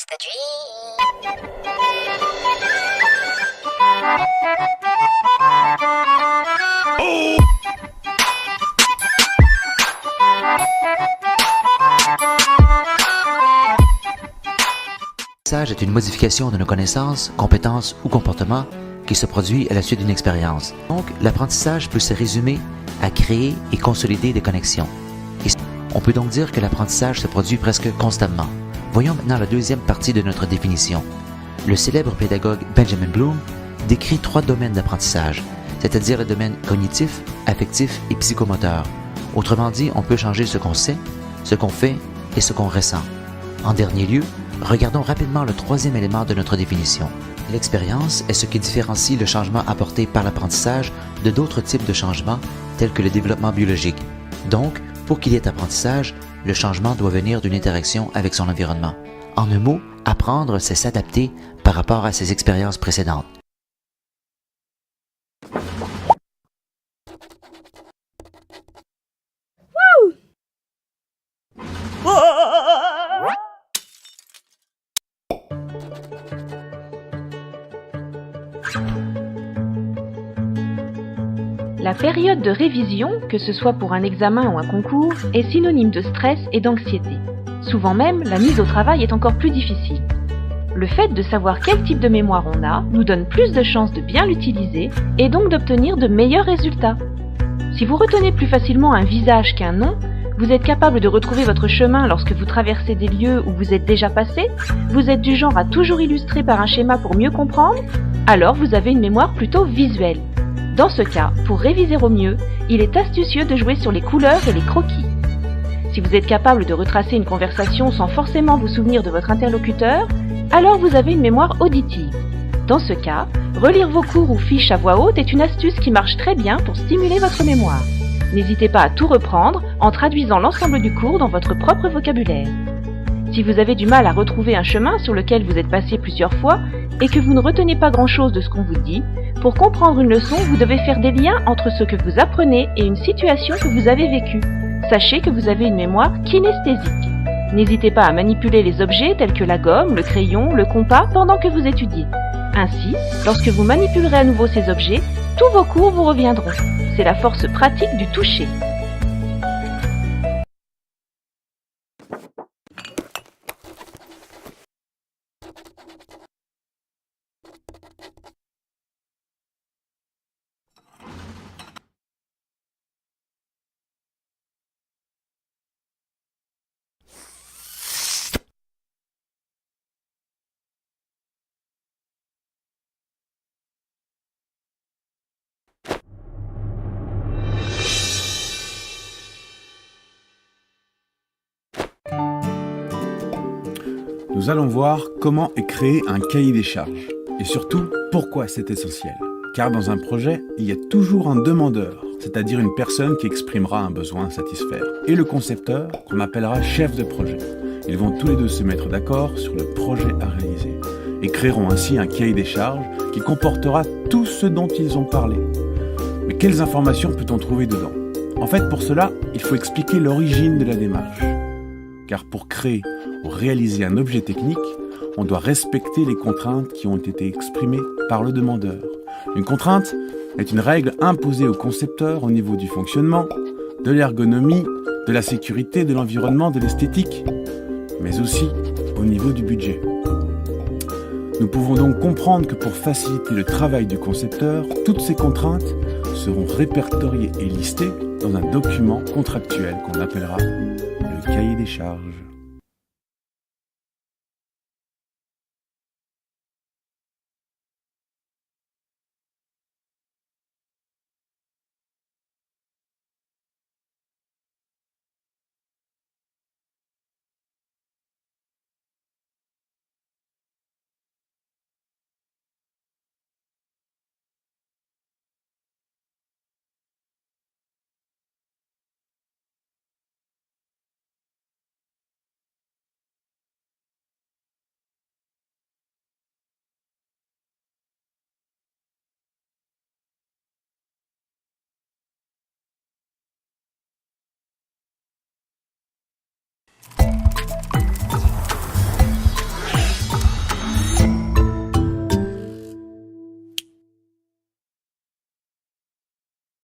the dream. L'apprentissage est une modification de nos connaissances, compétences ou comportements qui se produit à la suite d'une expérience. Donc, l'apprentissage peut se résumer à créer et consolider des connexions. Et on peut donc dire que l'apprentissage se produit presque constamment. Voyons maintenant la deuxième partie de notre définition. Le célèbre pédagogue Benjamin Bloom décrit 3 domaines d'apprentissage, c'est-à-dire les domaines cognitif, affectif et psychomoteur. Autrement dit, on peut changer ce qu'on sait, ce qu'on fait et ce qu'on ressent. En dernier lieu, regardons rapidement le 3e élément de notre définition. L'expérience est ce qui différencie le changement apporté par l'apprentissage de d'autres types de changements tels que le développement biologique. Donc, pour qu'il y ait apprentissage, le changement doit venir d'une interaction avec son environnement. En un mot, apprendre, c'est s'adapter par rapport à ses expériences précédentes. La période de révision, que ce soit pour un examen ou un concours, est synonyme de stress et d'anxiété. Souvent même, la mise au travail est encore plus difficile. Le fait de savoir quel type de mémoire on a nous donne plus de chances de bien l'utiliser et donc d'obtenir de meilleurs résultats. Si vous retenez plus facilement un visage qu'un nom, vous êtes capable de retrouver votre chemin lorsque vous traversez des lieux où vous êtes déjà passé, vous êtes du genre à toujours illustrer par un schéma pour mieux comprendre, alors vous avez une mémoire plutôt visuelle. Dans ce cas, pour réviser au mieux, il est astucieux de jouer sur les couleurs et les croquis. Si vous êtes capable de retracer une conversation sans forcément vous souvenir de votre interlocuteur, alors vous avez une mémoire auditive. Dans ce cas, relire vos cours ou fiches à voix haute est une astuce qui marche très bien pour stimuler votre mémoire. N'hésitez pas à tout reprendre en traduisant l'ensemble du cours dans votre propre vocabulaire. Si vous avez du mal à retrouver un chemin sur lequel vous êtes passé plusieurs fois et que vous ne retenez pas grand-chose de ce qu'on vous dit, pour comprendre une leçon, vous devez faire des liens entre ce que vous apprenez et une situation que vous avez vécue. Sachez que vous avez une mémoire kinesthésique. N'hésitez pas à manipuler les objets tels que la gomme, le crayon, le compas pendant que vous étudiez. Ainsi, lorsque vous manipulerez à nouveau ces objets, tous vos cours vous reviendront. C'est la force pratique du toucher. Nous allons voir comment est créé un cahier des charges et surtout pourquoi c'est essentiel. Car dans un projet, il y a toujours un demandeur, c'est-à-dire une personne qui exprimera un besoin à satisfaire, et le concepteur qu'on appellera chef de projet. Ils vont tous les deux se mettre d'accord sur le projet à réaliser et créeront ainsi un cahier des charges qui comportera tout ce dont ils ont parlé. Mais quelles informations peut-on trouver dedans ? En fait, pour cela, il faut expliquer l'origine de la démarche. Car pour créer ou réaliser un objet technique, on doit respecter les contraintes qui ont été exprimées par le demandeur. Une contrainte est une règle imposée au concepteur au niveau du fonctionnement, de l'ergonomie, de la sécurité, de l'environnement, de l'esthétique, mais aussi au niveau du budget. Nous pouvons donc comprendre que pour faciliter le travail du concepteur, toutes ces contraintes seront répertoriées et listées dans un document contractuel qu'on appellera le cahier des charges.